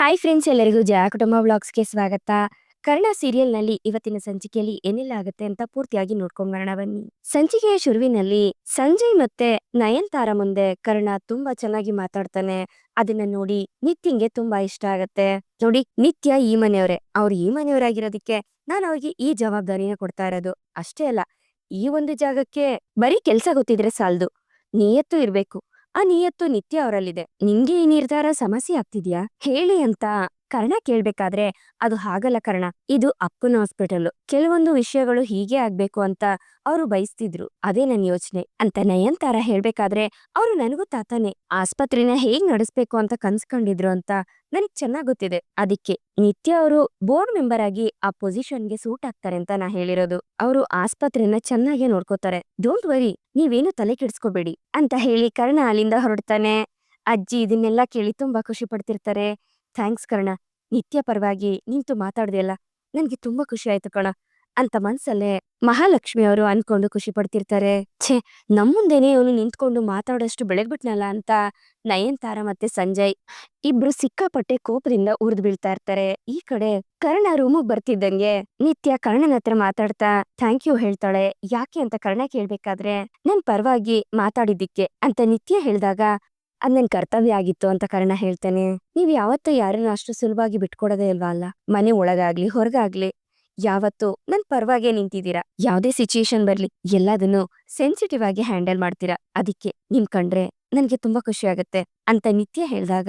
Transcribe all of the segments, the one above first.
Hi friends, ಎಲ್ಲರಿಗೂ ಜಯ ಕುಟುಂಬ ವ್ಲಾಗ್ಸ್ಗೆ ಸ್ವಾಗತ. ಕರ್ಣ ಸೀರಿಯಲ್ನಲ್ಲಿ ಇವತ್ತಿನ ಸಂಚಿಕೆಯಲ್ಲಿ ಏನೆಲ್ಲ ಆಗುತ್ತೆ ಅಂತ ಪೂರ್ತಿಯಾಗಿ ನೋಡ್ಕೊಂಬರೋಣ ಬನ್ನಿ. ಸಂಚಿಕೆಯ ಶುರುವಿನಲ್ಲಿ ಸಂಜಯ್ ಮತ್ತೆ ನಯನ್ತಾರ ಮುಂದೆ ಕರ್ಣ ತುಂಬಾ ಚೆನ್ನಾಗಿ ಮಾತಾಡ್ತಾನೆ. ಅದನ್ನ ನೋಡಿ ನಿತ್ಯಂಗೆ ತುಂಬಾ ಇಷ್ಟ ಆಗತ್ತೆ. ನೋಡಿ, ನಿತ್ಯ ಈ ಮನೆಯವರೇ, ಅವ್ರು ಈ ಮನೆಯವರಾಗಿರೋದಕ್ಕೆ ನಾನು ಅವ್ರಿಗೆ ಈ ಜವಾಬ್ದಾರಿನ ಕೊಡ್ತಾ ಇರೋದು. ಅಷ್ಟೇ ಅಲ್ಲ, ಈ ಒಂದು ಜಾಗಕ್ಕೆ ಬರೀ ಕೆಲ್ಸ ಗೊತ್ತಿದ್ರೆ ಸಾಲದು, ನಿಯತ್ತು ಇರ್ಬೇಕು. ಆ ನಿಯತ್ತು ನಿತ್ಯ ಅವರಲ್ಲಿದೆ. ನಿಂಗೆ ಈ ನಿರ್ಧಾರ ಸಮಸ್ಯೆ ಆಗ್ತಿದ್ಯಾ ಹೇಳಿ ಅಂತ ಕರ್ಣ ಕೇಳ್ಬೇಕಾದ್ರೆ, ಅದು ಹಾಗಲ್ಲ ಕರ್ಣ, ಇದು ಅಪ್ಪನ ಹಾಸ್ಪಿಟಲ್, ಕೆಲವೊಂದು ವಿಷಯಗಳು ಹೀಗೆ ಆಗ್ಬೇಕು ಅಂತ ಅವರು ಬಯಸ್ತಿದ್ರು, ಅದೇ ನನ್ ಯೋಚನೆ ಅಂತ ನಯನ್ತಾರ ಹೇಳ್ಬೇಕಾದ್ರೆ, ಅವರು ನನಗೂ ತಾತಾನೆ ಆಸ್ಪತ್ರೆನ ಹೇಗ್ ನಡೆಸ್ಬೇಕು ಅಂತ ಕನ್ಸ್ಕೊಂಡಿದ್ರು ಅಂತ ನನಗ್ ಚೆನ್ನಾಗ್ ಗೊತ್ತಿದೆ. ಅದಕ್ಕೆ ನಿತ್ಯ ಅವರು ಬೋರ್ಡ್ ಮೆಂಬರ್ ಆಗಿ ಆ ಪೊಸಿಷನ್ಗೆ ಸೂಟ್ ಆಗ್ತಾರೆ ಅಂತ ನಾ ಹೇಳಿರೋದು. ಅವರು ಆಸ್ಪತ್ರೆನ ಚೆನ್ನಾಗಿ ನೋಡ್ಕೋತಾರೆ, ಡೋಂಟ್ ವರಿ, ನೀವೇನು ತಲೆ ಕೆಡ್ಸ್ಕೋಬೇಡಿ ಅಂತ ಹೇಳಿ ಕರ್ಣ ಅಲ್ಲಿಂದ ಹೊರಡ್ತಾನೆ. ಅಜ್ಜಿ ಇದನ್ನೆಲ್ಲ ಕೇಳಿ ತುಂಬಾ ಖುಷಿ ಪಡ್ತಿರ್ತಾರೆ. ಥ್ಯಾಂಕ್ಸ್ ಕರ್ಣ, ನಿತ್ಯ ಪರವಾಗಿ ನಿಂತು ಮಾತಾಡ್ದೆಯಲ್ಲ, ನನ್ಗೆ ತುಂಬಾ ಖುಷಿ ಆಯ್ತು ಕಣ ಅಂತ ಮನ್ಸಲ್ಲೇ ಮಹಾಲಕ್ಷ್ಮಿ ಅವರು ಅನ್ಕೊಂಡು ಖುಷಿ ಪಡ್ತಿರ್ತಾರೆ. ಛೇ, ನಮ್ಮುಂದೆನೆ ಅವನು ನಿಂತ್ಕೊಂಡು ಮಾತಾಡೋಷ್ಟು ಬೆಳೆಗ್ಬಿಟ್ನಲ್ಲ ಅಂತ ನಯನ್ತಾರ ಮತ್ತೆ ಸಂಜಯ್ ಇಬ್ರು ಸಿಕ್ಕಾಪಟ್ಟೆ ಕೋಪದಿಂದ ಉರಿದು ಬೀಳ್ತಾ ಇರ್ತಾರೆ. ಈ ಕಡೆ ಕರ್ಣ ರೂಮಿಗೆ ಬರ್ತಿದ್ದಂಗೆ ನಿತ್ಯ ಕರ್ಣನ ಹತ್ರ ಮಾತಾಡ್ತಾ ಥ್ಯಾಂಕ್ ಯು ಹೇಳ್ತಾಳೆ. ಯಾಕೆ ಅಂತ ಕರ್ಣ ಕೇಳ್ಬೇಕಾದ್ರೆ, ನನ್ ಪರವಾಗಿ ಮಾತಾಡಿದ್ದಕ್ಕೆ ಅಂತ ನಿತ್ಯ ಹೇಳ್ದಾಗ, ಅದ್ ನನ್ ಕರ್ತವ್ಯ ಆಗಿತ್ತು ಅಂತ ಕರ್ಣ ಹೇಳ್ತಾನೆ. ನೀವ್ ಯಾವತ್ತೂ ಯಾರನ್ನ ಅಷ್ಟು ಸುಲಭವಾಗಿ ಬಿಟ್ಕೊಡೋದೇ ಇಲ್ವಾ ಅಲ್ಲ, ಮನೆ ಒಳಗಾಗ್ಲಿ ಹೊರಗಾಗ್ಲಿ ಯಾವತ್ತೂ ನನ್ ಪರವಾಗೇ ನಿಂತಿದ್ದೀರಾ. ಯಾವ್ದೇ ಸಿಚುಯೇಷನ್ ಬರ್ಲಿ ಎಲ್ಲದನ್ನು ಸೆನ್ಸಿಟಿವ್ ಆಗಿ ಹ್ಯಾಂಡಲ್ ಮಾಡ್ತೀರಾ. ಅದಕ್ಕೆ ನಿಮ್ ಕಂಡ್ರೆ ನನ್ಗೆ ತುಂಬಾ ಖುಷಿ ಆಗತ್ತೆ ಅಂತ ನಿತ್ಯ ಹೇಳ್ದಾಗ,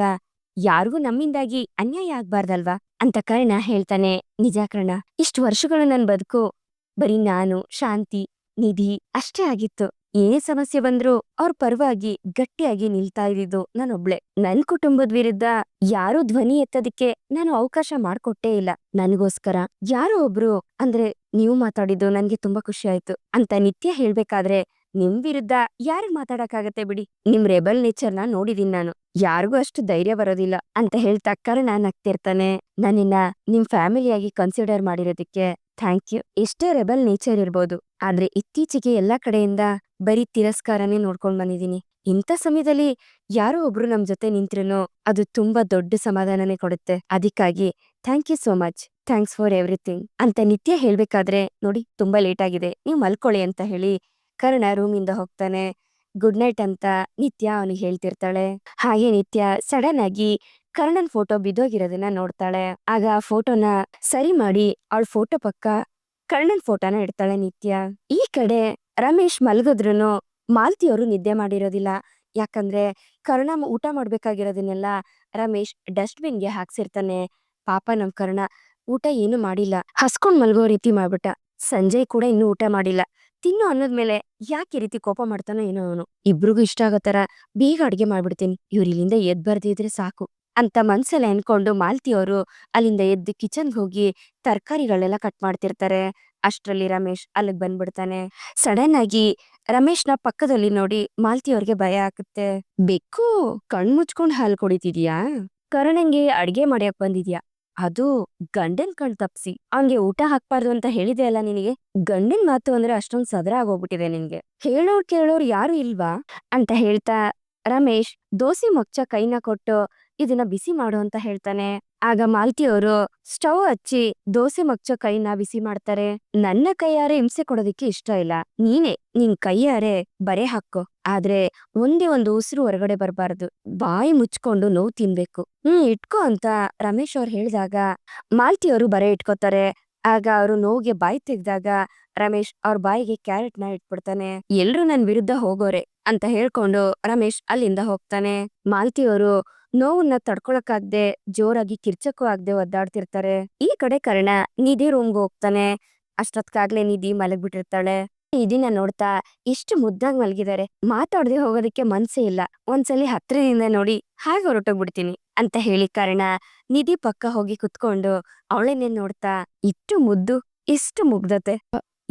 ಯಾರಿಗೂ ನಮ್ಮಿಂದಾಗಿ ಅನ್ಯಾಯ ಆಗ್ಬಾರ್ದಲ್ವಾ ಅಂತ ಕರ್ಣ ಹೇಳ್ತಾನೆ. ನಿಜ ಕರ್ಣ, ಇಷ್ಟು ವರ್ಷಗಳು ನನ್ ಬದುಕು ಬರೀ ನಾನು, ಶಾಂತಿ, ನಿಧಿ ಅಷ್ಟೇ ಆಗಿತ್ತು. ಏನೇ ಸಮಸ್ಯೆ ಬಂದ್ರು ಅವ್ರ ಪರವಾಗಿ ಗಟ್ಟಿಯಾಗಿ ನಿಲ್ತಾ ಇದ್ದಿದ್ದು ನಾನೊಬ್ಳೆ. ನನ್ ಕುಟುಂಬದ ವಿರುದ್ಧ ಯಾರೂ ಧ್ವನಿ ಎತ್ತೋದಿಕ್ಕೆ ನಾನು ಅವಕಾಶ ಮಾಡ್ಕೊಟ್ಟೇ ಇಲ್ಲ. ನನಗೋಸ್ಕರ ಯಾರೋ ಒಬ್ರು, ಅಂದ್ರೆ ನೀವು ಮಾತಾಡಿದ್ದು ನನ್ಗೆ ತುಂಬಾ ಖುಷಿ ಆಯ್ತು ಅಂತ ನಿತ್ಯ ಹೇಳ್ಬೇಕಾದ್ರೆ, ನಿಮ್ ವಿರುದ್ಧ ಯಾರಿಗ್ ಮಾತಾಡಕ್ಕಾಗತ್ತೆ ಬಿಡಿ, ನಿಮ್ ರೆಬಲ್ ನೇಚರ್ನ ನೋಡಿದೀನಿ ನಾನು, ಯಾರಿಗೂ ಅಷ್ಟು ಧೈರ್ಯ ಬರೋದಿಲ್ಲ ಅಂತ ಹೇಳ್ತಾ ಕರ್ಣ ನಗ್ತಿರ್ತಾನೆ. ನನ್ನನ್ನ ನಿಮ್ ಫ್ಯಾಮಿಲಿಯಾಗಿ ಕನ್ಸಿಡರ್ ಮಾಡಿರೋದಕ್ಕೆ ಥ್ಯಾಂಕ್ ಯು. ಎಷ್ಟೇ ರೆಬಲ್ ನೇಚರ್ ಇರ್ಬೋದು, ಆದ್ರೆ ಇತ್ತೀಚೆಗೆ ಎಲ್ಲಾ ಕಡೆಯಿಂದ ಬರೀ ತಿರಸ್ಕಾರನೇ ನೋಡ್ಕೊಂಡ್ ಬಂದಿದೀನಿ. ಇಂಥ ಸಮಯದಲ್ಲಿ ಯಾರೋ ಒಬ್ರು ನಮ್ ಜೊತೆ ನಿಂತ್ರುನು ಅದು ತುಂಬಾ ದೊಡ್ಡ ಸಮಾಧಾನನೇ ಕೊಡುತ್ತೆ. ಅದಕ್ಕಾಗಿ thank you so much, thanks for everything ಅಂತ ನಿತ್ಯ ಹೇಳ್ಬೇಕಾದ್ರೆ, ನೋಡಿ ತುಂಬಾ ಲೇಟ್ ಆಗಿದೆ, ನೀವ್ ಮಲ್ಕೊಳ್ಳಿ ಅಂತ ಹೇಳಿ ಕರ್ಣ ರೂಮಿಂದ ಹೋಗ್ತಾನೆ. ಗುಡ್ ನೈಟ್ ಅಂತ ನಿತ್ಯ ಅವನಿಗೆ ಹೇಳ್ತಿರ್ತಾಳೆ. ಹಾಗೆ ನಿತ್ಯ ಸಡನ್ ಆಗಿ ಕರ್ಣನ್ ಫೋಟೋ ಬಿದ್ದೋಗಿರೋದನ್ನ ನೋಡ್ತಾಳೆ. ಆಗ ಆ ಫೋಟೋನ ಸರಿ ಮಾಡಿ ಅವಳ ಫೋಟೋ ಪಕ್ಕ ಕರ್ಣನ್ ಫೋಟೋನ ಇಡ್ತಾಳೆ ನಿತ್ಯ. ಈ ಕಡೆ ರಮೇಶ್ ಮಲಗಿದ್ರುನು ಮಾಲ್ತಿಯವರು ನಿದ್ದೆ ಮಾಡಿರೋದಿಲ್ಲ. ಯಾಕಂದ್ರೆ ಕರ್ಣ ಊಟ ಮಾಡ್ಬೇಕಾಗಿರೋದನ್ನೆಲ್ಲ ರಮೇಶ್ ಡಸ್ಟ್ಬಿನ್ಗೆ ಹಾಕ್ಸಿರ್ತಾನೆ. ಪಾಪ ನಮ್ ಕರ್ಣ ಊಟ ಏನು ಮಾಡಿಲ್ಲ, ಹಸ್ಕೊಂಡ್ ಮಲ್ಗೋ ರೀತಿ ಮಾಡ್ಬಿಟ್ಟ. ಸಂಜಯ್ ಕೂಡ ಇನ್ನೂ ಊಟ ಮಾಡಿಲ್ಲ. ತಿನ್ನು ಅನ್ನೋದ್ಮೇಲೆ ಯಾಕೆ ಈ ರೀತಿ ಕೋಪ ಮಾಡ್ತಾನೋ ಏನೋ ಅವನು. ಇಬ್ರಿಗೂ ಇಷ್ಟ ಆಗೋ ತರ ಬೇಗ ಅಡ್ಗೆ ಮಾಡ್ಬಿಡ್ತೀನಿ, ಇವ್ರು ಇಲ್ಲಿಂದ ಎದ್ ಬರ್ದಿದ್ರೆ ಸಾಕು ಅಂತ ಮನ್ಸಲ್ಲಿ ಅನ್ಕೊಂಡು ಮಾಲ್ತಿಯವರು ಅಲ್ಲಿಂದ ಎದ್ದು ಕಿಚನ್ಗೆ ಹೋಗಿ ತರಕಾರಿಗಳೆಲ್ಲ ಕಟ್ ಮಾಡ್ತಿರ್ತಾರೆ. ಅಷ್ಟ್ರಲ್ಲಿ ರಮೇಶ್ ಅಲ್ಲಿಗ್ ಬಂದ್ಬಿಡ್ತಾನೆ. ಸಡನ್ ಆಗಿ ರಮೇಶ್ನ ಪಕ್ಕದಲ್ಲಿ ನೋಡಿ ಮಾಲ್ತಿಯವ್ರಿಗೆ ಭಯ ಆಗುತ್ತೆ. ಬೆಕ್ಕು ಕಣ್ ಮುಚ್ಕೊಂಡ್ ಹಾಲು ಕುಡಿತಿದ್ಯಾ, ಕರ್ಣಂಗೆ ಅಡ್ಗೆ ಮಾಡ್ಯಕ್ ಬಂದಿದ್ಯಾ, ಅದು ಗಂಡನ್ ಕಣ್ ತಪ್ಸಿ ಅವ್ನ್ಗೆ ಊಟ ಹಾಕ್ಬಾರ್ದು ಅಂತ ಹೇಳಿದೆ ಅಲ್ಲ ನಿನಗೆ. ಗಂಡನ್ ಮಾತು ಅಂದ್ರೆ ಅಷ್ಟೊಂದ್ ಸದರ ಆಗೋಗ್ಬಿಟ್ಟಿದೆ ನಿನ್ಗೆ, ಹೇಳೋರ್ ಕೇಳೋರ್ ಯಾರು ಇಲ್ವಾ ಅಂತ ಹೇಳ್ತಾ ರಮೇಶ್ ದೋಸೆ ಮೊಚ್ಚ ಕೈನ ಕೊಟ್ಟು ಇದನ್ನ ಬಿಸಿ ಮಾಡು ಅಂತ ಹೇಳ್ತಾನೆ. ಆಗ ಮಾಲ್ತಿಯವರು ಸ್ಟವ್ ಹಚ್ಚಿ ದೋಸೆ ಮೊಚ್ಚ ಕೈನ ಬಿಸಿ ಮಾಡ್ತಾರೆ. ನನ್ನ ಕೈಯಾರೆ ಹಿಂಸೆ ಕೊಡೋದಿಕ್ಕೆ ಇಷ್ಟ ಇಲ್ಲ, ನೀನೇ ನಿನ್ ಕೈಯಾರೆ ಬರೆ ಹಾಕೋ, ಆದ್ರೆ ಒಂದೇ ಒಂದು ಉಸಿರು ಹೊರಗಡೆ ಬರ್ಬಾರ್ದು, ಬಾಯಿ ಮುಚ್ಕೊಂಡು ನೋವು ತಿನ್ಬೇಕು, ಇಟ್ಕೋ ಅಂತ ರಮೇಶ್ ಅವ್ರು ಹೇಳಿದಾಗ ಮಾಲ್ತಿಯವರು ಬರೆ ಇಟ್ಕೋತಾರೆ. ಆಗ ಅವರು ನೋವಿಗೆ ಬಾಯಿ ತೆಗ್ದಾಗ ರಮೇಶ್ ಅವ್ರ ಬಾಯಿಗೆ ಕ್ಯಾರೆಟ್ ನ ಇಟ್ಬಿಡ್ತಾನೆ. ಎಲ್ರು ನನ್ ವಿರುದ್ಧ ಹೋಗೋರೆ ಅಂತ ಹೇಳ್ಕೊಂಡು ರಮೇಶ್ ಅಲ್ಲಿಂದ ಹೋಗ್ತಾನೆ. ಮಾಲ್ತಿಯವರು ನೋವನ್ನ ತಡ್ಕೊಳಕ್ಕಾಗ್ದೆ ಜೋರಾಗಿ ಕಿರ್ಚಕ್ಕೂ ಆಗ್ದೆ ಒದ್ದಾಡ್ತಿರ್ತಾರೆ. ಈ ಕಡೆ ಕರ್ಣ ನಿಧಿ ರೂಮ್ಗೆ ಹೋಗ್ತಾನೆ. ಅಷ್ಟೊತ್ಕಾಗ್ಲೇ ನಿಧಿ ಮಲಗ್ಬಿಟ್ಟಿರ್ತಾಳೆ. ಇದನ್ನ ನೋಡ್ತಾ ಎಷ್ಟು ಮುದ್ದಾಗ್ ಮಲಗಿದ್ದಾರೆ, ಮಾತಾಡದೆ ಹೋಗೋದಕ್ಕೆ ಮನ್ಸೇ ಇಲ್ಲ, ಒಂದ್ಸಲಿ ಹತ್ರದಿಂದ ನೋಡಿ ಹಾಗೆ ಹೊರಟೋಗ್ಬಿಡ್ತೀನಿ ಅಂತ ಹೇಳಿ ಕರ್ಣ ನಿಧಿ ಪಕ್ಕ ಹೋಗಿ ಕುತ್ಕೊಂಡು ಅವಳನ್ನೇ ನೋಡ್ತಾ, ಇಷ್ಟು ಮುದ್ದು, ಇಷ್ಟು ಮುಗ್ಧತೆ,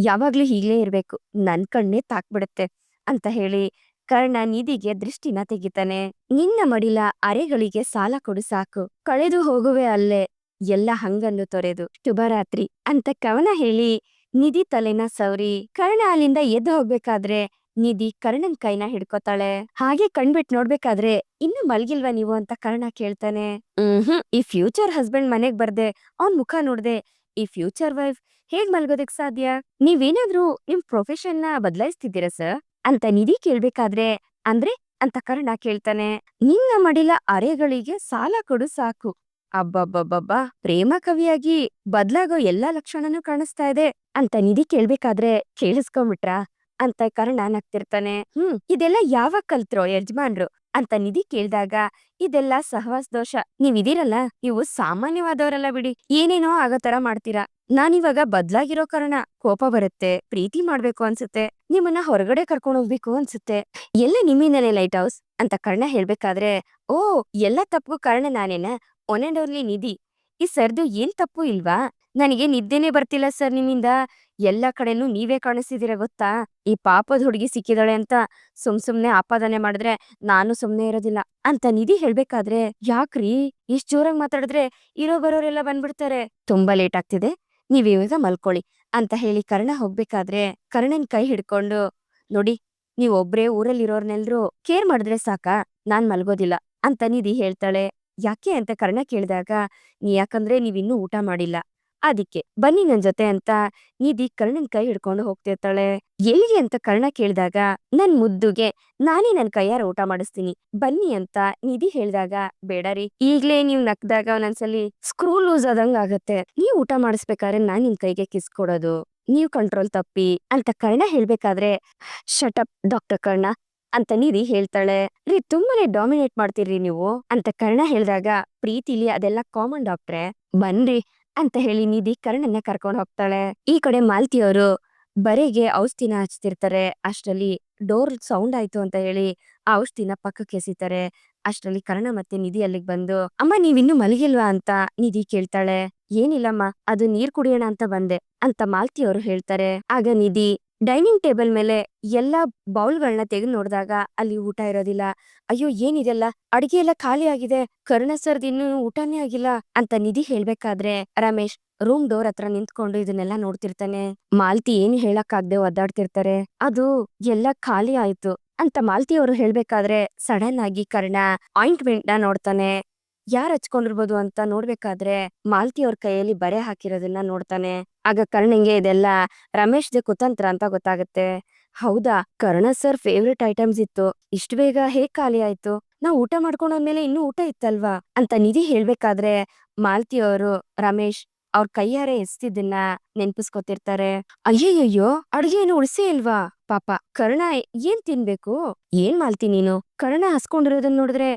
ಯಾವಾಗ್ಲೂ ಹೀಗ್ಲೇ ಇರ್ಬೇಕು, ನನ್ ಕಣ್ಣೇ ತಾಕ್ಬಿಡತ್ತೆ ಅಂತ ಹೇಳಿ ಕರ್ಣ ನಿಧಿಗೆ ದೃಷ್ಟಿನ ತೆಗಿತಾನೆ. ನಿನ್ನ ಮಡಿಲ ಅರೆಗಳಿಗೆ ಸಾಲ ಕೊಡು ಸಾಕು, ಕಳೆದು ಹೋಗುವೆ ಅಲ್ಲೇ ಎಲ್ಲ ಹಂಗನ್ನು ತೊರೆದು, ಶುಭರಾತ್ರಿ ಅಂತ ಕವನ ಹೇಳಿ ನಿಧಿ ತಲೆನ ಸವರಿ ಕರ್ಣ ಅಲ್ಲಿಂದ ಎದ್ದು ಹೋಗ್ಬೇಕಾದ್ರೆ ನಿಧಿ ಕರ್ಣನ್ ಕೈನ ಹಿಡ್ಕೊತಾಳೆ. ಹಾಗೆ ಕಣ್ಬಿಟ್ ನೋಡ್ಬೇಕಾದ್ರೆ ಇನ್ನು ಮಲ್ಗಿಲ್ವಾ ನೀವು ಅಂತ ಕರ್ಣ ಕೇಳ್ತಾನೆ. ಈ ಫ್ಯೂಚರ್ ಹಸ್ಬೆಂಡ್ ಮನೆಗ್ ಬರ್ದೆ ಅವ್ನ್ ಮುಖ ನೋಡ್ದೆ ಈ ಫ್ಯೂಚರ್ ವೈಫ್ ಹೇಗ್ ಮಲ್ಗೋದಕ್ ಸಾಧ್ಯ? ನೀವೇನಾದ್ರೂ ನಿಮ್ ಪ್ರೊಫೆಷನ್ ನ ಬದಲಾಯಿಸ್ತಿದ್ದೀರಾ ಸರ್ ಅಂತ ನಿಧಿ ಕೇಳ್ಬೇಕಾದ್ರೆ ಅಂದ್ರೆ ಅಂತ ಕರ್ಣ ಕೇಳ್ತಾನೆ. ನಿನ್ನ ಮಡಿಲ ಅರೆಗಳಿಗೆ ಸಾಲ ಕೊಡು ಸಾಕು. ಅಬ್ಬಬ್ಬಬ್ಬಬ್ಬಾ, ಪ್ರೇಮ ಕವಿಯಾಗಿ ಬದ್ಲಾಗೋ ಎಲ್ಲಾ ಲಕ್ಷಣನೂ ಕಾಣಿಸ್ತಾ ಇದೆ ಅಂತ ನಿಧಿ ಕೇಳ್ಬೇಕಾದ್ರೆ ಕೇಳಿಸ್ಕೊಂಬಿಟ್ರ ಅಂತ ಕರ್ಣ ನಗ್ತಿರ್ತಾನೆ. ಇದೆಲ್ಲ ಯಾವಾಗ ಕಲ್ತ್ರೋ ಯಜಮಾನ್ರು ಅಂತ ನಿಧಿ ಕೇಳ್ದಾಗ ಇದೆಲ್ಲ ಸಹವಾಸ್ ದೋಷ. ನೀವಿದೀರಲ್ಲ ನೀವು ಸಾಮಾನ್ಯವಾದವರಲ್ಲ ಬಿಡಿ, ಏನೇನೋ ಆಗೋ ತರ ಮಾಡ್ತೀರಾ. ನಾನಿವಾಗ ಬದ್ಲಾಗಿರೋ ಕಾರಣ ಕೋಪ ಬರುತ್ತೆ, ಪ್ರೀತಿ ಮಾಡ್ಬೇಕು ಅನ್ಸುತ್ತೆ, ನಿಮ್ಮನ್ನ ಹೊರಗಡೆ ಕರ್ಕೊಂಡು ಹೋಗ್ಬೇಕು ಅನ್ಸುತ್ತೆ, ಎಲ್ಲ ನಿಮ್ಮಿಂದನೇ ಲೈಟ್ ಹೌಸ್ ಅಂತ ಕರ್ಣ ಹೇಳ್ಬೇಕಾದ್ರೆ ಓ ಎಲ್ಲ ತಪ್ಪು ಕಾರಣ ನಾನೇನ ಒನ್ ಅಂಡ್ ಓನ್ಲಿ ನಿಧಿ. ಈ ಸರ್ದು ಏನ್ ತಪ್ಪು ಇಲ್ವಾ? ನನಗೆ ನಿದ್ದೆನೆ ಬರ್ತಿಲ್ಲ ಸರ್ ನಿಮ್ಮಿಂದ. ಎಲ್ಲಾ ಕಡೆನೂ ನೀವೇ ಕಾಣಿಸ್ತಿದೀರ ಗೊತ್ತಾ? ಈ ಪಾಪದ ಹುಡುಗಿ ಸಿಕ್ಕಿದಾಳೆ ಅಂತ ಸುಮ್ನೆ ಆಪಾದನೆ ಮಾಡಿದ್ರೆ ನಾನು ಸುಮ್ನೆ ಇರೋದಿಲ್ಲ ಅಂತ ನಿಧಿ ಹೇಳ್ಬೇಕಾದ್ರೆ ಯಾಕ್ರಿ ಇಷ್ಟ್ ಜೋರಾಗಿ ಮಾತಾಡಿದ್ರೆ ಇರೋ ಬರೋರೆಲ್ಲ ಬಂದ್ಬಿಡ್ತಾರೆ, ತುಂಬಾ ಲೇಟ್ ಆಗ್ತಿದೆ, ನೀವಿವಾಗ ಮಲ್ಕೊಳ್ಳಿ ಅಂತ ಹೇಳಿ ಕರ್ಣ ಹೋಗ್ಬೇಕಾದ್ರೆ ಕರ್ಣನ್ ಕೈ ಹಿಡ್ಕೊಂಡು ನೋಡಿ ನೀವೊಬ್ರೇ ಊರಲ್ಲಿರೋರ್ನೆಲ್ರೂ ಕೇರ್ ಮಾಡಿದ್ರೆ ಸಾಕಾ, ನಾನ್ ಮಲ್ಗೋದಿಲ್ಲ ಅಂತ ನಿಧಿ ಹೇಳ್ತಾಳೆ. ಯಾಕೆ ಅಂತ ಕರ್ಣ ಕೇಳಿದಾಗ ಯಾಕಂದ್ರೆ ನೀವಿನ್ನೂ ಊಟ ಮಾಡಿಲ್ಲ, ಅದಕ್ಕೆ ಬನ್ನಿ ನನ್ ಜೊತೆ ಅಂತ ನಿಧಿ ಕರ್ಣನ್ ಕೈ ಹಿಡ್ಕೊಂಡು ಹೋಗ್ತಿರ್ತಾಳೆ. ಎಲ್ಲಿಗೆ ಅಂತ ಕರ್ಣ ಕೇಳಿದಾಗ ನನ್ ಮುದ್ದುಗೆ ನಾನೇ ನನ್ ಕೈಯಾರ ಊಟ ಮಾಡಿಸ್ತೀನಿ ಬನ್ನಿ ಅಂತ ನಿಧಿ ಹೇಳ್ದಾಗ ಬೇಡರಿ, ಈಗ್ಲೇ ನೀವ್ ನಕ್ದಾಗ ಒಂದೊಂದ್ಸಲಿ ಸ್ಕ್ರೂ ಲೂಸ್ ಆದಂಗ ಆಗತ್ತೆ, ನೀವ್ ಊಟ ಮಾಡಿಸ್ಬೇಕಾದ್ರೆ ನಾನ್ ನಿಮ್ ಕೈಗೆ ಕಿಸ್ ಕೊಡೋದು, ನೀವ್ ಕಂಟ್ರೋಲ್ ತಪ್ಪಿ ಅಂತ ಕರ್ಣ ಹೇಳ್ಬೇಕಾದ್ರೆ ಶಟಪ್ ಡಾಕ್ಟರ್ ಕರ್ಣ ಅಂತ ನಿಧಿ ಹೇಳ್ತಾಳೆ. ರೀ ತುಂಬಾನೇ ಡಾಮಿನೇಟ್ ಮಾಡ್ತೀರಿ ನೀವು ಅಂತ ಕರ್ಣ ಹೇಳ್ದಾಗ ಪ್ರೀತಿಲಿ ಅದೆಲ್ಲ ಕಾಮನ್ ಡಾಕ್ಟ್ರೆ, ಬನ್ರಿ ಅಂತ ಹೇಳಿ ನಿಧಿ ಕರ್ಣನ್ನ ಕರ್ಕೊಂಡ್ ಹೋಗ್ತಾಳೆ. ಈ ಕಡೆ ಮಾಲ್ತಿಯವರು ಬರೆಗೆ ಔಷಧಿನ ಹಚ್ತಿರ್ತಾರೆ. ಅಷ್ಟ್ರಲ್ಲಿ ಡೋರ್ ಸೌಂಡ್ ಆಯ್ತು ಅಂತ ಹೇಳಿ ಆ ಔಷಧಿನ ಪಕ್ಕಕ್ಕೆ ಎಸಿತಾರೆ. ಅಷ್ಟ್ರಲ್ಲಿ ಕರ್ಣ ಮತ್ತೆ ನಿಧಿ ಅಲ್ಲಿಗ್ ಬಂದು ಅಮ್ಮ ನೀವಿನ್ನು ಮಲಗಿಲ್ವಾ ಅಂತ ನಿಧಿ ಕೇಳ್ತಾಳೆ. ಏನಿಲ್ಲಮ್ಮ, ಅದು ನೀರ್ ಕುಡಿಯೋಣ ಅಂತ ಬಂದೆ ಅಂತ ಮಾಲ್ತಿಯವರು ಹೇಳ್ತಾರೆ. ಆಗ ನಿಧಿ ಡೈನಿಂಗ್ ಟೇಬಲ್ ಮೇಲೆ ಎಲ್ಲಾ ಬೌಲ್ಗಳನ್ನ ತೆಗೆದು ನೋಡಿದಾಗ ಅಲ್ಲಿ ಊಟ ಇರೋದಿಲ್ಲ. ಅಯ್ಯೋ ಏನಿದೆಲ್ಲ, ಅಡಿಗೆ ಎಲ್ಲ ಖಾಲಿ ಆಗಿದೆ, ಕರ್ಣ ಸರ್ದ್ ಇನ್ನೂ ಊಟನೇ ಆಗಿಲ್ಲ ಅಂತ ನಿಧಿ ಹೇಳ್ಬೇಕಾದ್ರೆ ರಮೇಶ್ ರೂಮ್ ಡೋರ್ ಹತ್ರ ನಿಂತ್ಕೊಂಡು ಇದನ್ನೆಲ್ಲ ನೋಡ್ತಿರ್ತಾನೆ. ಮಾಲ್ತಿ ಏನ್ ಹೇಳಕ್ಕಾಗ್ದೆ ಒದ್ದಾಡ್ತಿರ್ತಾರೆ. ಅದು ಎಲ್ಲ ಖಾಲಿ ಆಯ್ತು ಅಂತ ಮಾಲ್ತಿಯವರು ಹೇಳ್ಬೇಕಾದ್ರೆ ಸಡನ್ ಆಗಿ ಕರ್ಣ ಆಯಿಂಟ್ಮೆಂಟ್ ನ ನೋಡ್ತಾನೆ. ಯಾರ್ ಹಚ್ಕೊಂಡಿರ್ಬೋದು ಅಂತ ನೋಡ್ಬೇಕಾದ್ರೆ ಮಾಲ್ತಿ ಅವ್ರ ಕೈಯಲ್ಲಿ ಬರೆ ಹಾಕಿರೋದನ್ನ ನೋಡ್ತಾನೆ. ಆಗ ಕರ್ಣಂಗೆ ಇದೆಲ್ಲ ರಮೇಶ್ದೆ ಕುತಂತ್ರ ಅಂತ ಗೊತ್ತಾಗತ್ತೆ. ಹೌದಾ, ಕರ್ಣ ಸರ್ ಫೇವ್ರೆಟ್ ಐಟಮ್ಸ್ ಇತ್ತು, ಇಷ್ಟು ಬೇಗ ಹೇಗ್ ಖಾಲಿ ಆಯ್ತು, ನಾವ್ ಊಟ ಮಾಡ್ಕೊಂಡಾದ್ಮೇಲೆ ಇನ್ನೂ ಊಟ ಇತ್ತಲ್ವಾ ಅಂತ ನಿಧಿ ಹೇಳ್ಬೇಕಾದ್ರೆ ಮಾಲ್ತಿಯವರು ರಮೇಶ್ ಅವ್ರ ಕೈಯಾರೆ ಎಸ್ತಿದ್ದನ್ನ ನೆನ್ಪಿಸ್ಕೊತಿರ್ತಾರೆ. ಅಯ್ಯಯ್ಯೋ ಅಡ್ಗೆ ಏನು ಉಳಿಸೇ ಇಲ್ವಾ, ಪಾಪ ಕರ್ಣ ಏನ್ ತಿನ್ಬೇಕು, ಏನ್ ಮಾಲ್ತಿ ನೀನು, ಕರ್ಣ ಹಸ್ಕೊಂಡಿರೋದನ್ನ ನೋಡಿದ್ರೆ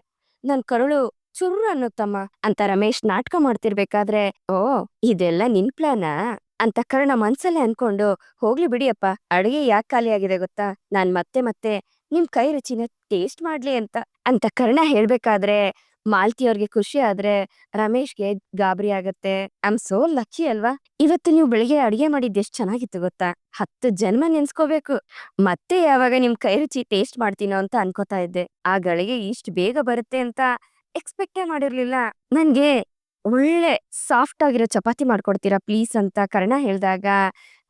ನನ್ ಕರುಳು ಚುರ್ರು ಅನ್ನುತ್ತಮ್ಮ ಅಂತ ರಮೇಶ್ ನಾಟಕ ಮಾಡ್ತಿರ್ಬೇಕಾದ್ರೆ ಓ ಇದೆಲ್ಲ ನಿನ್ ಪ್ಲಾನಾ ಅಂತ ಕರ್ಣ ಮನ್ಸಲ್ಲೇ ಅನ್ಕೊಂಡು ಹೋಗ್ಲಿ ಬಿಡಿಯಪ್ಪ, ಅಡ್ಗೆ ಯಾಕೆ ಖಾಲಿ ಆಗಿದೆ ಗೊತ್ತಾ, ನಾನ್ ಮತ್ತೆ ಮತ್ತೆ ನಿಮ್ ಕೈ ರುಚಿನ ಟೇಸ್ಟ್ ಮಾಡ್ಲಿ ಅಂತ ಅಂತ ಕರ್ಣ ಹೇಳ್ಬೇಕಾದ್ರೆ ಮಾಲ್ತಿಯವ್ರಿಗೆ ಖುಷಿ ಆದ್ರೆ ರಮೇಶ್ಗೆ ಗಾಬರಿ ಆಗತ್ತೆ. ಐ ಆಮ್ ಸೋ ಲಕ್ಕಿ ಅಲ್ವಾ, ಇವತ್ತು ನೀವು ಬೆಳಿಗ್ಗೆ ಅಡ್ಗೆ ಮಾಡಿದ್ ಎಷ್ಟ್ ಚೆನ್ನಾಗಿತ್ತು ಗೊತ್ತಾ, 10 ಜನ್ಮ ನೆನ್ಸ್ಕೋಬೇಕು, ಮತ್ತೆ ಯಾವಾಗ ನಿಮ್ ಕೈ ರುಚಿ ಟೇಸ್ಟ್ ಮಾಡ್ತೀನೋ ಅಂತ ಅನ್ಕೋತಾ ಇದ್ದೆ, ಆ ಗಳಿಗೆ ಇಷ್ಟ್ ಬೇಗ ಬರುತ್ತೆ ಅಂತ ಎಕ್ಸ್ಪೆಕ್ಟೇ ಮಾಡಿರ್ಲಿಲ್ಲ. ನನ್ಗೆ ಒಳ್ಳೆ ಸಾಫ್ಟ್ ಆಗಿರೋ ಚಪಾತಿ ಮಾಡ್ಕೊಡ್ತೀರಾ ಪ್ಲೀಸ್ ಅಂತ ಕರ್ಣ ಹೇಳ್ದಾಗ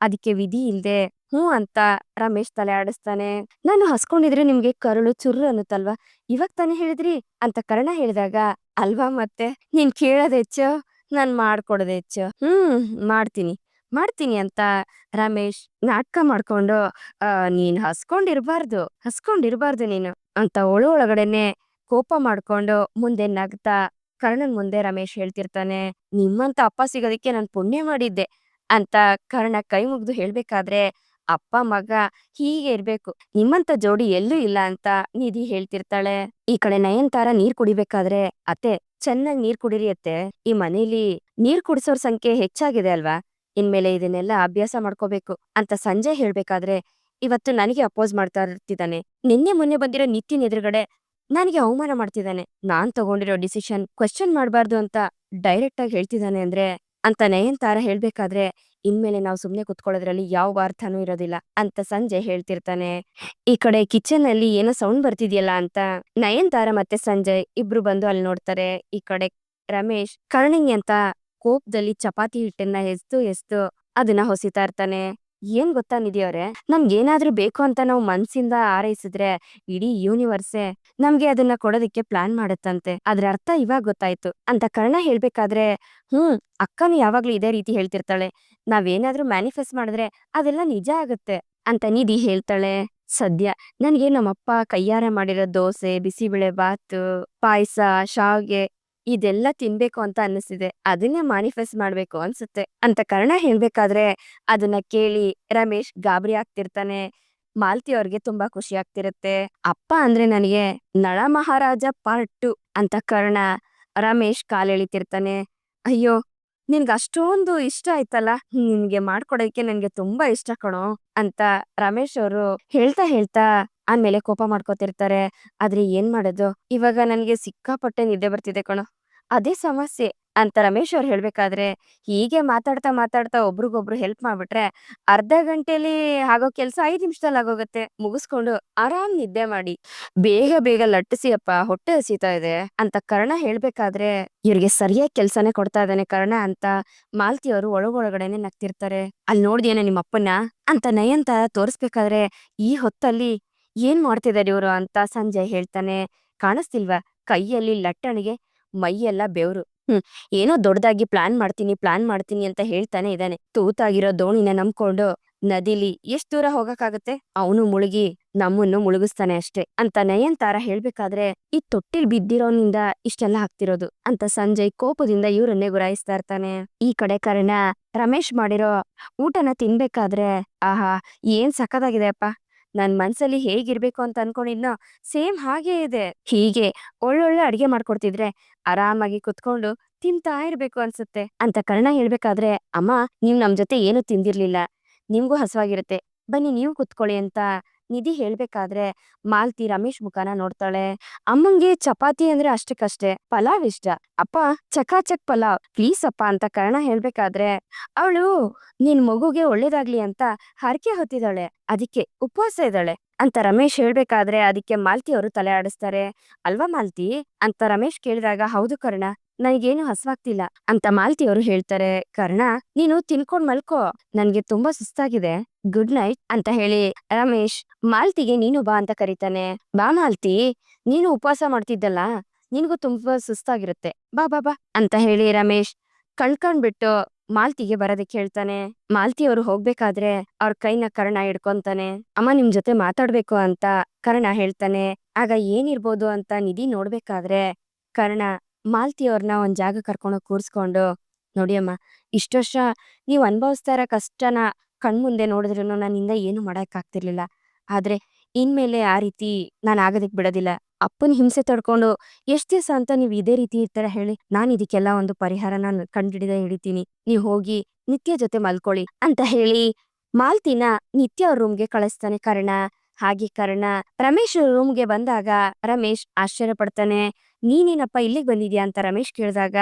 ಅದಕ್ಕೆ ವಿಧಿ ಇಲ್ದೆ ಹ್ಞೂ ಅಂತ ರಮೇಶ್ ತಲೆ ಆಡಿಸ್ತಾನೆ. ನಾನು ಹಸ್ಕೊಂಡಿದ್ರೆ ನಿಮ್ಗೆ ಕರುಳು ಚುರ್ರು ಅನ್ನುತ್ತಲ್ವಾ, ಇವಾಗ ತಾನೇ ಹೇಳಿದ್ರಿ ಅಂತ ಕರ್ಣ ಹೇಳಿದಾಗ ಅಲ್ವಾ ಮತ್ತೆ ನೀನ್ ಕೇಳೋದ್ ಹೆಚ್ಚು, ನಾನ್ ಮಾಡ್ಕೊಡೋದ್ ಹೆಚ್ಚು, ಮಾಡ್ತೀನಿ ಮಾಡ್ತೀನಿ ಅಂತ ರಮೇಶ್ ನಾಟಕ ಮಾಡ್ಕೊಂಡು ನೀನ್ ಹಸ್ಕೊಂಡಿರ್ಬಾರ್ದು ನೀನು ಅಂತ ಒಳಗಡೆನೆ ಕೋಪ ಮಾಡ್ಕೊಂಡು ಮುಂದೆ ನಗ್ತಾ ಕರ್ಣನ್ ಮುಂದೆ ರಮೇಶ್ ಹೇಳ್ತಿರ್ತಾನೆ. ನಿಮ್ಮಂತ ಅಪ್ಪ ಸಿಗೋದಿಕ್ಕೆ ನಾನ್ ಪುಣ್ಯ ಮಾಡಿದ್ದೆ ಅಂತ ಕರ್ಣ ಕೈ ಮುಗ್ದು ಹೇಳ್ಬೇಕಾದ್ರೆ ಅಪ್ಪ ಮಗ ಹೀಗೆ ಇರ್ಬೇಕು, ನಿಮ್ಮಂತ ಜೋಡಿ ಎಲ್ಲೂ ಇಲ್ಲ ಅಂತ ನಿಧಿ ಹೇಳ್ತಿರ್ತಾಳೆ. ಈ ಕಡೆ ನಯನ್ತಾರ ನೀರ್ ಕುಡಿಬೇಕಾದ್ರೆ ಅತ್ತೆ ಚೆನ್ನಾಗ್ ನೀರ್ ಕುಡಿರಿ ಅತ್ತೆ, ಈ ಮನೇಲಿ ನೀರ್ ಕುಡಿಸೋರ್ ಸಂಖ್ಯೆ ಹೆಚ್ಚಾಗಿದೆ ಅಲ್ವಾ, ಇನ್ಮೇಲೆ ಇದನ್ನೆಲ್ಲ ಅಭ್ಯಾಸ ಮಾಡ್ಕೋಬೇಕು ಅಂತ ಸಂಜಯ್ ಹೇಳ್ಬೇಕಾದ್ರೆ ಇವತ್ತು ನನಗೆ ಅಪೋಸ್ ಮಾಡ್ತಾ ಇರ್ತಿದ್ದಾನೆ, ನಿನ್ನೆ ಮೊನ್ನೆ ಬಂದಿರೋ ನಿತಿನ್ ಎದುರುಗಡೆ ನನಗೆ ಅವಮಾನ ಮಾಡ್ತಿದ್ದಾನೆ, ನಾನ್ ತಗೊಂಡಿರೋ ಡಿಸಿಷನ್ ಕ್ವೆಶ್ಚನ್ ಮಾಡ್ಬಾರ್ದು ಅಂತ ಡೈರೆಕ್ಟ್ ಆಗಿ ಹೇಳ್ತಿದ್ದಾನೆ ಅಂದ್ರೆ ಅಂತ ನಯನ್ತಾರ ಹೇಳ್ಬೇಕಾದ್ರೆ ಇನ್ಮೇಲೆ ನಾವು ಸುಮ್ನೆ ಕುತ್ಕೊಳ್ಳೋದ್ರಲ್ಲಿ ಯಾವ ಅರ್ಥನೂ ಇರೋದಿಲ್ಲ ಅಂತ ಸಂಜಯ್ ಹೇಳ್ತಿರ್ತಾನೆ. ಈ ಕಡೆ ಕಿಚನ್ ಅಲ್ಲಿ ಏನೋ ಸೌಂಡ್ ಬರ್ತಿದ್ಯಲ್ಲ ಅಂತ ನಯನ್ತಾರ ಮತ್ತೆ ಸಂಜಯ್ ಇಬ್ರು ಬಂದು ಅಲ್ಲಿ ನೋಡ್ತಾರೆ. ಈ ಕಡೆ ರಮೇಶ್ ಕರ್ಣಂಗೆ ಅಂತ ಕೋಪದಲ್ಲಿ ಚಪಾತಿ ಹಿಟ್ಟನ್ನ ಎಸ್ದು ಅದನ್ನ ಹೊಸಿತಾ ಇರ್ತಾನೆ. ಏನ್ ಗೊತ್ತಾ ನಿಧಿ ಅವ್ರೆ, ನಮ್ಗೇನಾದ್ರೂ ಬೇಕು ಅಂತ ನಾವು ಮನ್ಸಿಂದ ಹಾರೈಸಿದ್ರೆ ಇಡೀ ಯೂನಿವರ್ಸೇ ನಮ್ಗೆ ಅದನ್ನ ಕೊಡೋದಕ್ಕೆ ಪ್ಲಾನ್ ಮಾಡತ್ತಂತೆ. ಅದ್ರ ಅರ್ಥ ಇವಾಗ ಗೊತ್ತಾಯ್ತು ಅಂತ ಕರ್ಣ ಹೇಳ್ಬೇಕಾದ್ರೆ, ಹ್ಮ್, ಅಕ್ಕನು ಯಾವಾಗ್ಲೂ ಇದೇ ರೀತಿ ಹೇಳ್ತಿರ್ತಾಳೆ. ನಾವೇನಾದ್ರೂ ಮ್ಯಾನಿಫೆಸ್ಟ್ ಮಾಡಿದ್ರೆ ಅದೆಲ್ಲ ನಿಜ ಆಗತ್ತೆ ಅಂತ ನಿಧಿ ಹೇಳ್ತಾಳೆ. ಸದ್ಯ ನನ್ಗೆ ನಮ್ಮಪ್ಪ ಕೈಯಾರೆ ಮಾಡಿರೋ ದೋಸೆ, ಬಿಸಿಬೇಳೆ ಬಾತು, ಪಾಯ್ಸ, ಶಾವ್ಗೆ ಇದೆಲ್ಲ ತಿನ್ಬೇಕು ಅಂತ ಅನ್ನಿಸ್ತಿದೆ. ಅದನ್ನೇ ಮ್ಯಾನಿಫೆಸ್ಟ್ ಮಾಡ್ಬೇಕು ಅನ್ಸುತ್ತೆ ಅಂತ ಕರ್ಣ ಹೇಳ್ಬೇಕಾದ್ರೆ ಅದನ್ನ ಕೇಳಿ ರಮೇಶ್ ಗಾಬರಿ ಆಗ್ತಿರ್ತಾನೆ. ಮಾಲ್ತಿ ಅವ್ರಿಗೆ ತುಂಬಾ ಖುಷಿ ಆಗ್ತಿರತ್ತೆ. ಅಪ್ಪ ಅಂದ್ರೆ ನನಗೆ ನಳ ಮಹಾರಾಜ ಪಾರ್ಟ್ 2 ಅಂತ ಕರ್ಣ ರಮೇಶ್ ಕಾಲೆಳಿತಿರ್ತಾನೆ. ಅಯ್ಯೋ, ನಿನ್ಗೆ ಅಷ್ಟೊಂದು ಇಷ್ಟ ಆಯ್ತಲ್ಲ, ನಿನ್ಗೆ ಮಾಡ್ಕೊಡೋದಕ್ಕೆ ನನ್ಗೆ ತುಂಬಾ ಇಷ್ಟ ಕಣೋ ಅಂತ ರಮೇಶ್ ಅವರು ಹೇಳ್ತಾ ಹೇಳ್ತಾ ಆಮೇಲೆ ಕೋಪ ಮಾಡ್ಕೋತಿರ್ತಾರೆ. ಆದ್ರೆ ಏನ್ ಮಾಡೋದು, ಇವಾಗ ನನ್ಗೆ ಸಿಕ್ಕಾಪಟ್ಟೆ ನಿದ್ದೆ ಬರ್ತಿದೆ ಕಣೋ, ಅದೇ ಸಮಸ್ಯೆ ಅಂತ ರಮೇಶ್ ಅವ್ರು ಹೇಳ್ಬೇಕಾದ್ರೆ, ಹೀಗೆ ಮಾತಾಡ್ತಾ ಮಾತಾಡ್ತಾ ಒಬ್ರಿಗೊಬ್ರು ಹೆಲ್ಪ್ ಮಾಡ್ಬಿಟ್ರೆ ಅರ್ಧ ಗಂಟೆಲಿ ಆಗೋ ಕೆಲ್ಸ 5 ನಿಮಿಷದಲ್ಲಿ ಆಗೋಗತ್ತೆ. ಮುಗಿಸ್ಕೊಂಡು ಆರಾಮ್ ನಿದ್ದೆ ಮಾಡಿ. ಬೇಗ ಬೇಗ ಲಟ್ಟಿಸಿ ಅಪ್ಪ, ಹೊಟ್ಟೆ ಹಸೀತಾ ಇದೆ ಅಂತ ಕರ್ಣ ಹೇಳ್ಬೇಕಾದ್ರೆ, ಇವ್ರಿಗೆ ಸರಿಯಾಗಿ ಕೆಲ್ಸನೇ ಕೊಡ್ತಾ ಇದ್ದಾನೆ ಕರ್ಣ ಅಂತ ಮಾಲ್ತಿ ಅವರು ಒಳಗೊಳಗಡೆನೆ ನಗ್ತಿರ್ತಾರೆ. ಅಲ್ಲಿ ನೋಡ್ದೇನೆ ನಿಮ್ಮ ಅಪ್ಪನ ಅಂತ ನಯಂತಾರ ತೋರಿಸ್ಬೇಕಾದ್ರೆ, ಈ ಹೊತ್ತಲ್ಲಿ ಏನ್ ಮಾಡ್ತಿದಾರೆ ಇವ್ರು ಅಂತ ಸಂಜಯ್ ಹೇಳ್ತಾನೆ. ಕಾಣಿಸ್ತಿಲ್ವಾ, ಕೈಯಲ್ಲಿ ಲಟ್ಟಣಿಗೆ, ಮೈಯೆಲ್ಲ ಬೆವ್ರು. ಏನೋ ದೊಡ್ಡದಾಗಿ ಪ್ಲಾನ್ ಮಾಡ್ತೀನಿ ಅಂತ ಹೇಳ್ತಾನೆ ಇದ್ದಾನೆ. ತೂತಾಗಿರೋ ದೋಣಿನ ನಂಬ್ಕೊಂಡು ನದಿಲಿ ಎಷ್ಟ್ ದೂರ ಹೋಗಕ್ಕಾಗತ್ತೆ, ಅವನು ಮುಳುಗಿ ನಮ್ಮನ್ನು ಮುಳುಗಿಸ್ತಾನೆ ಅಷ್ಟೇ ಅಂತ ನಯನ್ತಾರ ಹೇಳ್ಬೇಕಾದ್ರೆ, ಈ ತೊಟ್ಟಿಲ್ ಬಿದ್ದಿರೋನಿಂದ ಇಷ್ಟೆಲ್ಲ ಆಗ್ತಿರೋದು ಅಂತ ಸಂಜಯ್ ಕೋಪದಿಂದ ಇವ್ರನ್ನೇ ಗುರಾಯಿಸ್ತಾ ಇರ್ತಾನೆ. ಈ ಕಡೆ ಕರ್ಣ ರಮೇಶ್ ಮಾಡಿರೋ ಊಟನ ತಿನ್ಬೇಕಾದ್ರೆ, ಆಹಾ, ಏನ್ ಸಖತ್ತಾಗಿದೆ ಅಪ್ಪ, ನನ್ ಮನ್ಸಲ್ಲಿ ಹೇಗಿರ್ಬೇಕು ಅಂತ ಅನ್ಕೊಂಡಿದ್ನೋ ಸೇಮ್ ಹಾಗೇ ಇದೆ. ಹೀಗೆ ಒಳ್ಳೊಳ್ಳೆ ಅಡ್ಗೆ ಮಾಡ್ಕೊಡ್ತಿದ್ರೆ ಆರಾಮಾಗಿ ಕುತ್ಕೊಂಡು ತಿಂತಾ ಇರ್ಬೇಕು ಅನ್ಸುತ್ತೆ ಅಂತ ಕರ್ಣ ಹೇಳ್ಬೇಕಾದ್ರೆ, ಅಮ್ಮ, ನೀವ್ ನಮ್ ಜೊತೆ ಏನು ತಿಂದಿರ್ಲಿಲ್ಲ, ನಿಮ್ಗೂ ಹಸುವಾಗಿರುತ್ತೆ, ಬನ್ನಿ ನೀವು ಕುತ್ಕೊಳ್ಳಿ ಅಂತ ನಿಧಿ ಹೇಳ್ಬೇಕಾದ್ರೆ ಮಾಲ್ತಿ ರಮೇಶ್ ಮುಖಾನ ನೋಡ್ತಾಳೆ. ಅಮ್ಮಂಗೆ ಚಪಾತಿ ಅಂದ್ರೆ ಅಷ್ಟಕ್ಕಷ್ಟೇ, ಪಲಾವ್ ಇಷ್ಟ. ಅಪ್ಪ, ಚಕಾಚಕ್ ಪಲಾವ್ ಪ್ಲೀಸ್ ಅಪ್ಪ ಅಂತ ಕರ್ಣ ಹೇಳ್ಬೇಕಾದ್ರೆ, ಅವಳು ನಿನ್ ಮಗುಗೆ ಒಳ್ಳೇದಾಗ್ಲಿ ಅಂತ ಹರಕೆ ಹೊತ್ತಿದಾಳೆ, ಅದಕ್ಕೆ ಉಪವಾಸ ಇದ್ದಾಳೆ ಅಂತ ರಮೇಶ್ ಹೇಳ್ಬೇಕಾದ್ರೆ ಅದಕ್ಕೆ ಮಾಲ್ತಿ ಅವರು ತಲೆ ಆಡಿಸ್ತಾರೆ. ಅಲ್ವಾ ಮಾಲ್ತಿ ಅಂತ ರಮೇಶ್ ಕೇಳಿದಾಗ, ಹೌದು ಕರ್ಣ, ನನಗೇನು ಹಸ್ವಾಗ್ತಿಲ್ಲ ಅಂತ ಮಾಲ್ತಿ ಅವರು ಹೇಳ್ತಾರೆ. ಕರ್ಣ, ನೀನು ತಿನ್ಕೊಂಡ್ ಮಲ್ಕೋ, ನನ್ಗೆ ತುಂಬಾ ಸುಸ್ತಾಗಿದೆ, ಗುಡ್ ನೈಟ್ ಅಂತ ಹೇಳಿ ರಮೇಶ್ ಮಾಲ್ತಿಗೆ ನೀನು ಬಾ ಅಂತ ಕರೀತಾನೆ. ಬಾ ಮಾಲ್ತಿ, ನೀನು ಉಪವಾಸ ಮಾಡ್ತಿದ್ದಲ್ಲ, ನಿನ್ಗೂ ತುಂಬಾ ಸುಸ್ತಾಗಿರುತ್ತೆ, ಬಾ ಬಾ ಬಾ ಅಂತ ಹೇಳಿ ರಮೇಶ್ ಕಣ್ಕೊಂಡ್ಬಿಟ್ಟು ಮಾಲ್ತಿಗೆ ಬರೋದಕ್ಕೆ ಹೇಳ್ತಾನೆ. ಮಾಲ್ತಿ ಅವರು ಹೋಗ್ಬೇಕಾದ್ರೆ ಅವ್ರ ಕೈನ ಕರ್ಣ ಹಿಡ್ಕೊಂತಾನೆ. ಅಮ್ಮ, ನಿಮ್ ಜೊತೆ ಮಾತಾಡ್ಬೇಕು ಅಂತ ಕರ್ಣ ಹೇಳ್ತಾನೆ. ಆಗ ಏನಿರ್ಬೋದು ಅಂತ ನಿಧಿ ನೋಡ್ಬೇಕಾದ್ರೆ ಕರ್ಣ ಮಾಲ್ತಿ ಅವ್ರನ್ನ ಒಂದ್ ಜಾಗ ಕರ್ಕೊಂಡೋಗಿ ಕೂರ್ಸ್ಕೊಂಡು, ನೋಡಿ ಅಮ್ಮ, ಇಷ್ಟ ವರ್ಷ ನೀವ್ ಅನ್ಭವಿಸ್ತಾ ಇರೋ ಕಷ್ಟನ ಕಣ್ಮುಂದೆ ನೋಡಿದ್ರು ನನ್ನಿಂದ ಏನು ಮಾಡಕ್ ಆಗ್ತಿರ್ಲಿಲ್ಲ. ಆದ್ರೆ ಇನ್ಮೇಲೆ ಆ ರೀತಿ ನಾನ್ ಆಗೋದಕ್ ಬಿಡೋದಿಲ್ಲ. ಅಪ್ಪನ್ ಹಿಂಸೆ ತಡ್ಕೊಂಡು ಎಷ್ಟ್ ದಿವಸ ಅಂತ ನೀವ್ ಇದೇ ರೀತಿ ಇರ್ತಾರ ಹೇಳಿ, ನಾನ್ ಇದಕ್ಕೆಲ್ಲ ಒಂದು ಪರಿಹಾರನ ಕಂಡ್ಹಿಡಿದೇ ಹಿಡಿತೀನಿ. ನೀವ್ ಹೋಗಿ ನಿತ್ಯ ಜೊತೆ ಮಲ್ಕೊಳ್ಳಿ ಅಂತ ಹೇಳಿ ಮಾಲ್ತಿನ ನಿತ್ಯ ಅವ್ರ ರೂಮ್ಗೆ ಕಳಿಸ್ತಾನೆ ಕರ್ಣ. ಹಾಗೆ ಕರ್ಣ ರಮೇಶ್ ರೂಮ್ಗೆ ಬಂದಾಗ ರಮೇಶ್ ಆಶ್ಚರ್ಯ ಪಡ್ತಾನೆ. ನೀನೇನಪ್ಪ ಇಲ್ಲಿಗೆ ಬಂದಿದ್ಯಾ ಅಂತ ರಮೇಶ್ ಕೇಳಿದಾಗ,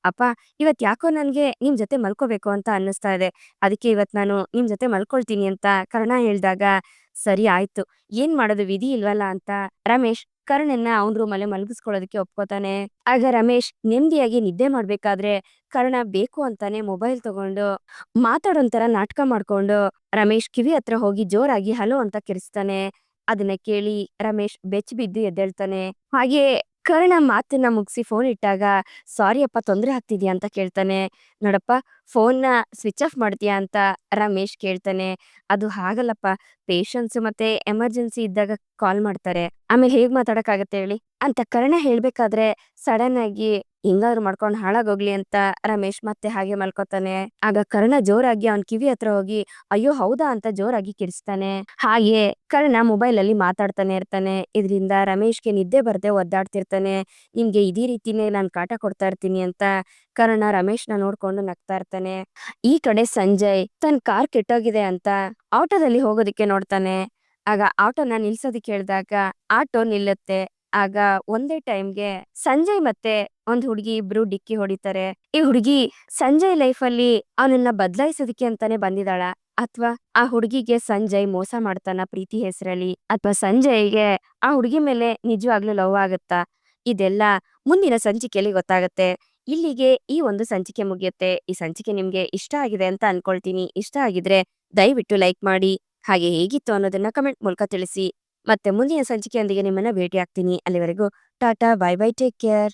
ಅಪ್ಪ, ಇವತ್ ಯಾಕೋ ನನ್ಗೆ ನಿಮ್ ಜೊತೆ ಮಲ್ಕೋಬೇಕು ಅಂತ ಅನ್ನಿಸ್ತಾ ಇದೆ, ಅದಕ್ಕೆ ಇವತ್ ನಾನು ನಿಮ್ ಜೊತೆ ಮಲ್ಕೊಳ್ತೀನಿ ಅಂತ ಕರ್ಣ ಹೇಳ್ದಾಗ, ಸರಿ ಆಯ್ತು, ಏನ್ ಮಾಡೋದು, ವಿಧಿ ಇಲ್ವಲ್ಲ ಅಂತ ರಮೇಶ್ ಕರ್ಣನ್ನ ಅವನ್ ರೂಮಲ್ಲೇ ಮಲಗಿಸ್ಕೊಳ್ಳೋದಕ್ಕೆ ಒಪ್ಕೋತಾನೆ. ಆಗ ರಮೇಶ್ ನೆಮ್ಮದಿಯಾಗಿ ನಿದ್ದೆ ಮಾಡ್ಬೇಕಾದ್ರೆ ಕರ್ಣ ಬೇಕು ಅಂತಾನೆ ಮೊಬೈಲ್ ತಗೊಂಡು ಮಾತಾಡೋಂತರ ನಾಟಕ ಮಾಡ್ಕೊಂಡು ರಮೇಶ್ ಕಿವಿ ಹತ್ರ ಹೋಗಿ ಜೋರಾಗಿ ಹಲೋ ಅಂತ ಕಿರಿಸ್ತಾನೆ. ಅದನ್ನ ಕೇಳಿ ರಮೇಶ್ ಬೆಚ್ಚ ಬಿದ್ದು ಎದ್ದೇಳ್ತಾನೆ. ಹಾಗೆ ಕರ್ಣ ಮಾತನ್ನ ಮುಗಿಸಿ ಫೋನ್ ಇಟ್ಟಾಗ, ಸಾರಿ ಅಪ್ಪ, ತೊಂದ್ರೆ ಆಗ್ತಿದ್ಯಾ ಅಂತ ಕೇಳ್ತಾನೆ. ನೋಡಪ್ಪ, ಫೋನ್ನ ಸ್ವಿಚ್ ಆಫ್ ಮಾಡ್ತೀಯಾ ಅಂತ ರಮೇಶ್ ಕೇಳ್ತಾನೆ. ಅದು ಹಾಗಲ್ಲಪ್ಪ, ಪೇಷನ್ಸ್ ಮತ್ತೆ ಎಮರ್ಜೆನ್ಸಿ ಇದ್ದಾಗ ಕಾಲ್ ಮಾಡ್ತಾರೆ, ಆಮೇಲೆ ಹೇಗ್ ಮಾತಾಡಕ್ಕಾಗತ್ತೆ ಹೇಳಿ ಅಂತ ಕರ್ಣ ಹೇಳ್ಬೇಕಾದ್ರೆ ಸಡನ್ ಆಗಿ ಹಿಂಗಾದ್ರು ಮಾಡ್ಕೊಂಡ್ ಹಾಳಾಗೋಗ್ಲಿ ಅಂತ ರಮೇಶ್ ಮತ್ತೆ ಹಾಗೆ ಮಲ್ಕೋತಾನೆ. ಆಗ ಕರ್ಣ ಜೋರಾಗಿ ಅವನ್ ಕಿವಿ ಹತ್ರ ಹೋಗಿ, ಅಯ್ಯೋ ಹೌದಾ ಅಂತ ಜೋರಾಗಿ ಕಿರಿಸ್ತಾನೆ. ಹಾಗೆ ಕರ್ಣ ಮೊಬೈಲ್ ಅಲ್ಲಿ ಮಾತಾಡ್ತಾನೆ ಇರ್ತಾನೆ. ಇದರಿಂದ ರಮೇಶ್ಗೆ ನಿದ್ದೆ ಬರ್ದೆ ಒದ್ದಾಡ್ತಿರ್ತಾನೆ. ನಿಮ್ಗೆ ಇದೇ ರೀತಿನೇ ನಾನ್ ಕಾಟ ಕೊಡ್ತಾ ಇರ್ತೀನಿ ಅಂತ ಕರ್ಣ ರಮೇಶ್ನ ನೋಡ್ಕೊಂಡು ನಗ್ತಾ ಇರ್ತಾನೆ. ಈ ಕಡೆ ಸಂಜಯ್ ತನ್ ಕಾರ್ ಕೆಟ್ಟೋಗಿದೆ ಅಂತ ಆಟೋದಲ್ಲಿ ಹೋಗೋದಿಕ್ಕೆ ನೋಡ್ತಾನೆ. ಆಗ ಆಟೋನ ನಿಲ್ಸೋದಿಕ್ಕೆ ಹೇಳ್ದಾಗ ಆಟೋ ನಿಲ್ಲುತ್ತೆ. ಆಗ ಒಂದೇ ಟೈಮ್ಗೆ ಸಂಜಯ್ ಮತ್ತೆ ಒಂದ್ ಹುಡುಗಿ ಇಬ್ರು ಡಿಕ್ಕಿ ಹೊಡಿತಾರೆ. ಈ ಹುಡುಗಿ ಸಂಜಯ್ ಲೈಫ್ ಅಲ್ಲಿ ಅವನನ್ನ ಬದಲಾಯಿಸೋದಿಕ್ಕೆ ಅಂತಾನೆ ಬಂದಿದಾಳ, ಅಥವಾ ಆ ಹುಡುಗಿಗೆ ಸಂಜಯ್ ಮೋಸ ಮಾಡ್ತಾನ ಪ್ರೀತಿ ಹೆಸರಲ್ಲಿ, ಅಥವಾ ಸಂಜಯ್ಗೆ ಆ ಹುಡುಗಿ ಮೇಲೆ ನಿಜವಾಗ್ಲೂ ಲವ್ ಆಗುತ್ತಾ, ಇದೆಲ್ಲ ಮುಂದಿನ ಸಂಚಿಕೆಯಲ್ಲಿ ಗೊತ್ತಾಗತ್ತೆ. ಇಲ್ಲಿಗೆ ಈ ಒಂದು ಸಂಚಿಕೆ ಮುಗಿಯುತ್ತೆ. ಈ ಸಂಚಿಕೆ ನಿಮ್ಗೆ ಇಷ್ಟ ಆಗಿದೆ ಅಂತ ಅನ್ಕೊಳ್ತೀನಿ. ಇಷ್ಟ ಆಗಿದ್ರೆ ದಯವಿಟ್ಟು ಲೈಕ್ ಮಾಡಿ. ಹಾಗೆ ಹೇಗಿತ್ತು ಅನ್ನೋದನ್ನ ಕಮೆಂಟ್ ಮೂಲಕ ತಿಳಿಸಿ. ಮತ್ತೆ ಮುಂದಿನ ಸಂಚಿಕೆಯೊಂದಿಗೆ ನಿಮ್ಮನ್ನ ಭೇಟಿ ಆಗ್ತೀನಿ. ಅಲ್ಲಿವರೆಗೂ Tata, bye bye, take care.